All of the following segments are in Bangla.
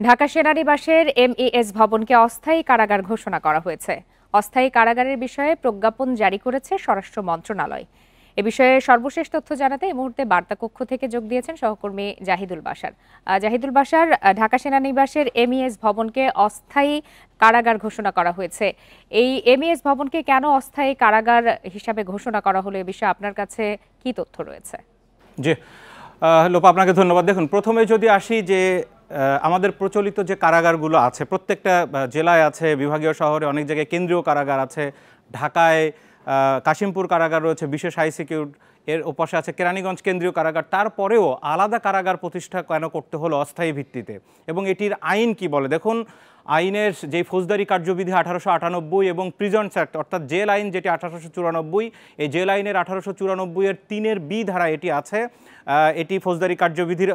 ঢাকা সেনানিবাসের এমইএস ভবনকে অস্থায়ী কারাগার ঘোষণা করা হয়েছে। অস্থায়ী কারাগারের বিষয়ে প্রজ্ঞাপন জারি করেছে স্বরাষ্ট্র মন্ত্রণালয়। এ বিষয়ে সর্বশেষ তথ্য জানাতে এই মুহূর্তে বার্তা কক্ষ থেকে যোগ দিয়েছেন সহকর্মী জাহিদুল বাশার। জাহিদুল বাশার, ঢাকা সেনানিবাসের এমইএস ভবনকে অস্থায়ী কারাগার ঘোষণা করা হয়েছে। এই এমইএস ভবনকে কেন অস্থায়ী কারাগার হিসাবে ঘোষণা করা হলো, এ বিষয়ে আপনার কাছে কি তথ্য রয়েছে? জি লোপা, আপনাকে ধন্যবাদ। দেখুন, প্রথমে যদি আসি যে আমাদের প্রচলিত যে কারাগারগুলো আছে প্রত্যেকটা জেলায় আছে, বিভাগীয় শহরে অনেক জায়গায় কেন্দ্রীয় কারাগার আছে। ঢাকায় কাশিমপুর কারাগার রয়েছে, বিশেষ হাই সিকিউর। এর ওপাশে আছে কেরানীগঞ্জ কেন্দ্রীয় কারাগার। তারপরেও আলাদা কারাগার প্রতিষ্ঠা কেন করতে হলো অস্থায়ী ভিত্তিতে, এবং এটির আইন কি বলে? দেখুন, আইনের যে ফৌজদারি কার্যবিধি 1898 এবং প্রিজন্স অ্যাক্ট অর্থাৎ জেল আইন যেটি 1894, এই জেল আইনের 1894-এর 3-এর বি ধারা এটি আছে। এটি ফৌজদারি কার্যবিধির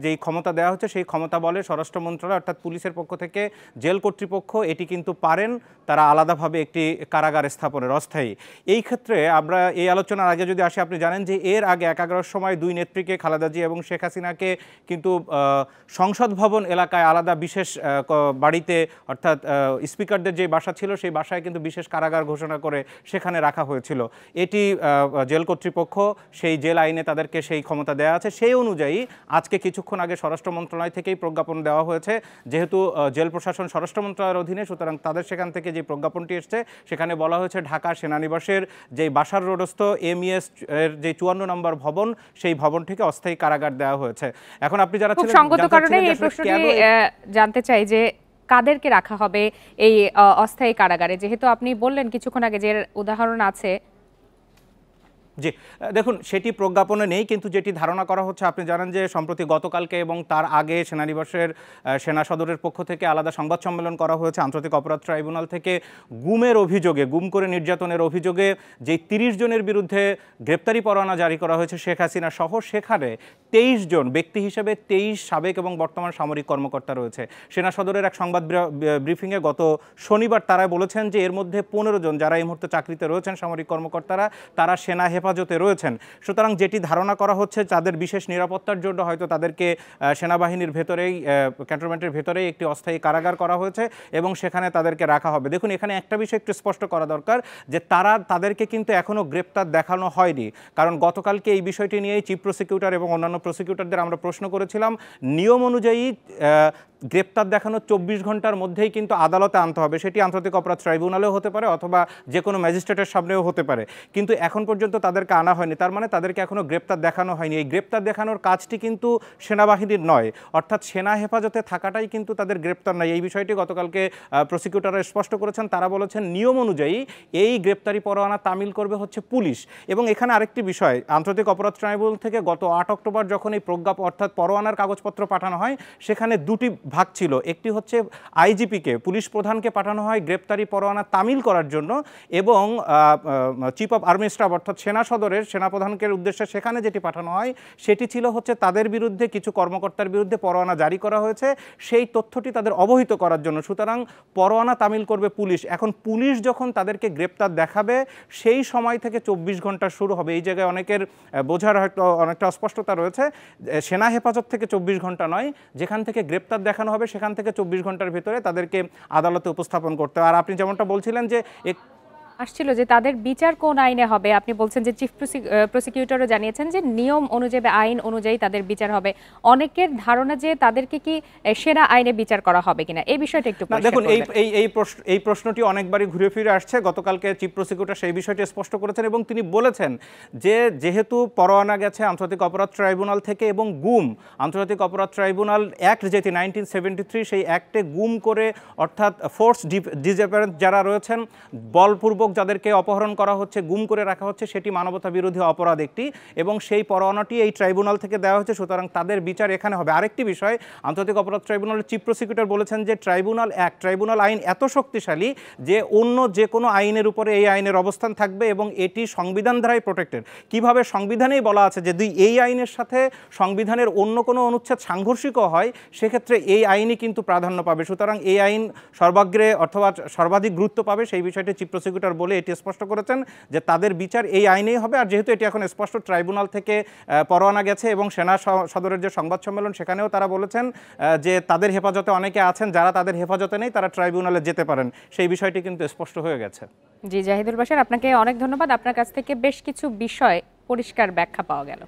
যেই ক্ষমতা দেওয়া হচ্ছে সেই ক্ষমতা বলে স্বরাষ্ট্র মন্ত্রণালয় অর্থাৎ পুলিশের পক্ষ থেকে জেল কর্তৃপক্ষ এটি কিন্তু পারেন তারা আলাদাভাবে একটি কারাগার স্থাপনের অস্থায়ী। এই ক্ষেত্রে আমরা এই আলোচনার আগে যদি আসি, আপনি জানেন যে এর আগে 11-র সময় দুই নেত্রীকে, খালেদা জিয়া এবং শেখ হাসিনাকে কিন্তু সংসদ ভবন এলাকায় আলাদা বিশেষ বাড়িতে অর্থাৎ স্পিকারদের যে বাসা ছিল সেই বাসায় কিন্তু বিশেষ কারাগার ঘোষণা করে সেখানে রাখা হয়েছিল। এটি জেল কর্তৃপক্ষ সেই জেল আইনে তাদেরকে সেই ক্ষমতা দেওয়া আছে। সেই অনুযায়ী আজকে কিছুক্ষণ আগে স্বরাষ্ট্র মন্ত্রণালয় থেকেই প্রজ্ঞাপন দেওয়া হয়েছে। যেহেতু জেল প্রশাসন স্বরাষ্ট্র মন্ত্রণালয়ের অধীনে, সুতরাং তাদের সেখান থেকে যে প্রজ্ঞাপনটি এসছে সেখানে বলা হয়েছে ঢাকা সেনানিবাসের যে বাসার রোডস্থ এমইএস এর যে 54 নম্বর ভবন, সেই ভবনটিকে অস্থায়ী কারাগার দেওয়া হয়েছে। এখন আপনি যারা ছিলেন, সঙ্গত কারণে এই প্রশ্নটি জানতে চাই যে কাদেরকে রাখা হবে এই অস্থায়ী কারাগারে, যেহেতু আপনি বললেন কিছুক্ষণ আগে যে উদাহরণ আছে। জি দেখুন, সেটি প্রজ্ঞাপনে নেই, কিন্তু যেটি ধারণা করা হচ্ছে, আপনি জানেন যে সম্প্রতি গতকালকে এবং তার আগে সেনানিবাসের সেনা সদরের পক্ষ থেকে আলাদা সংবাদ সম্মেলন করা হয়েছে। আন্তর্জাতিক অপরাধ ট্রাইব্যুনাল থেকে গুমের অভিযোগে, গুম করে নির্যাতনের অভিযোগে যে 30 জনের বিরুদ্ধে গ্রেপ্তারি পরোয়ানা জারি করা হয়েছে শেখ হাসিনা সহ, সেখানে 23 জন ব্যক্তি হিসেবে 23 সাবেক এবং বর্তমান সামরিক কর্মকর্তা রয়েছে। সেনা সদরের এক সংবাদ ব্রিফিংয়ে গত শনিবার তারা বলেছেন যে এর মধ্যে 15 জন যারা এই মুহূর্তে চাকরিতে রয়েছেন সামরিক কর্মকর্তারা, তারা সেনা হেফাজতে রয়েছেন। সুতরাং যেটি ধারণা করা হচ্ছে তাদের বিশেষ নিরাপত্তার জন্য হয়তো তাদেরকে সেনাবাহিনীর ভেতরেই, ক্যান্টনমেন্টের ভেতরেই একটি অস্থায়ী কারাগার করা হয়েছে এবং সেখানে তাদেরকে রাখা হবে। দেখুন, এখানে একটা বিষয় একটু স্পষ্ট করা দরকার যে তাদেরকে কিন্তু এখনও গ্রেপ্তার দেখানো হয়নি, কারণ গতকালকে এই বিষয়টি নিয়েই চিফ প্রসিকিউটর এবং অন্যান্য প্রসিকিউটরদের আমরা প্রশ্ন করেছিলাম। নিয়ম অনুযায়ী গ্রেপ্তার দেখানো 24 ঘন্টার মধ্যেই কিন্তু আদালতে আনতে হবে। সেটি আন্তর্জাতিক অপরাধ ট্রাইব্যুনালেও হতে পারে অথবা যে কোনো ম্যাজিস্ট্রেটের সামনেও হতে পারে, কিন্তু এখন পর্যন্ত তাদেরকে আনা হয়নি। তার মানে তাদেরকে এখনও গ্রেপ্তার দেখানো হয়নি। এই গ্রেপ্তার দেখানোর কাজটি কিন্তু সেনাবাহিনীর নয়, অর্থাৎ সেনা হেফাজতে থাকাটাই কিন্তু তাদের গ্রেপ্তার নয়। এই বিষয়টি গতকালকে প্রসিকিউটররা স্পষ্ট করেছেন। তারা বলেছেন নিয়ম অনুযায়ী এই গ্রেপ্তারি পরোয়ানা তামিল করবে হচ্ছে পুলিশ। এবং এখানে আরেকটি বিষয়, আন্তর্জাতিক অপরাধ ট্রাইব্যুনাল থেকে গত 8 অক্টোবর যখন এই প্রজ্ঞাপন অর্থাৎ পরোয়ানার কাগজপত্র পাঠানো হয়, সেখানে দুটি ভাগ ছিল। একটি হচ্ছে আইজিপিকে, পুলিশ প্রধানকে পাঠানো হয় গ্রেপ্তারি পরোয়ানা তামিল করার জন্য, এবং চিফ অফ আর্মি স্টাফ অর্থাৎ সেনা সদরের সেনাপ্রধানকে উদ্দেশ্যে সেখানে যেটি পাঠানো হয় সেটি ছিল হচ্ছে তাদের বিরুদ্ধে, কিছু কর্মকর্তার বিরুদ্ধে পরোয়ানা জারি করা হয়েছে সেই তথ্যটি তাদের অবহিত করার জন্য। সুতরাং পরোয়ানা তামিল করবে পুলিশ। এখন পুলিশ যখন তাদেরকে গ্রেপ্তার দেখাবে সেই সময় থেকে 24 ঘন্টা শুরু হবে। এই জায়গায় অনেকের বোঝার হয়তো অনেকটা অস্পষ্টতা রয়েছে। সেনা হেফাজত থেকে 24 ঘন্টা নয়, যেখান থেকে গ্রেপ্তার দেখানো হবে সেখান থেকে 24 ঘন্টার ভিতরে তাদেরকে আদালতে উপস্থাপন করতে হবে। আর আপনি যেমনটা বলছিলেন যে আসছিল যে তাদের বিচার কোন আইনে হবে, আপনি বলছেন যে চিফ প্রসিকিউটরও জানিয়েছেন যে নিয়ম অনুযায়ী বা আইন অনুযায়ী তাদের বিচার হবে। অনেকের ধারণা যে তাদেরকে কি সেনা আইনে বিচার করা হবে কিনা, এই বিষয়টা একটু দেখুন, এই প্রশ্নটি অনেকবারই ঘুরে ফিরে আসছে। গতকালকে চিফ প্রসিকিউটর সেই বিষয়টি স্পষ্ট করেছেন এবং তিনি বলেছেন যে যেহেতু পরোয়ানা গেছে আন্তর্জাতিক অপরাধ ট্রাইব্যুনাল থেকে এবং গুম, আন্তর্জাতিক অপরাধ ট্রাইব্যুনাল অ্যাক্ট যেটি 1973, সেই অ্যাক্টে গুম করে অর্থাৎ ফোর্স ডিসঅ্যাপিয়ারেন্স যারা রয়েছেন, বলপূর্বক যাদেরকে অপহরণ করা হচ্ছে, গুম করে রাখা হচ্ছে, সেটি মানবতা বিরোধী অপরাধ একটি, এবং সেই পরোয়ানাটি এই ট্রাইব্যুনাল থেকে দেওয়া হচ্ছে। সুতরাং তাদের বিচার এখানে হবে। আরেকটি বিষয়, আন্তর্জাতিক অপরাধ ট্রাইব্যুনালের চিফ প্রসিকিউটর বলেছেন যে ট্রাইব্যুনাল অ্যাক্ট, ট্রাইব্যুনাল আইন এত শক্তিশালী যে অন্য যে কোনো আইনের উপরে এই আইনের অবস্থান থাকবে এবং এটি সংবিধান দ্বারাই প্রোটেক্টেড। কিভাবে? সংবিধানেই বলা আছে যে যদি এই আইনের সাথে সংবিধানের অন্য কোনো অনুচ্ছেদ সাংঘর্ষিকও হয় সেক্ষেত্রে এই আইনই কিন্তু প্রাধান্য পাবে। সুতরাং এই আইন সর্বাগ্রে অথবা সর্বাধিক গুরুত্ব পাবে, সেই বিষয়টি চিফ প্রসিকিউটর বলে এটি স্পষ্ট করেছেন যে তাদের বিচার এই আইনেই হবে। আর যেহেতু এটি এখন স্পষ্ট ট্রাইব্যুনাল থেকে পরোয়ানা গেছে এবং সেনা সদরের যে সংবাদ সম্মেলন সেখানেও তারা বলেছেন যে তাদের হেফাজতে অনেকে আছেন, যারা তাদের হেফাজতে নেই তারা ট্রাইব্যুনালে যেতে পারেন, সেই বিষয়টি কিন্তু স্পষ্ট হয়ে গেছে। জি জাহিদুল বাশার, আপনাকে অনেক ধন্যবাদ। আপনার কাছ থেকে বেশ কিছু বিষয় পরিষ্কার ব্যাখ্যা পাওয়া গেল।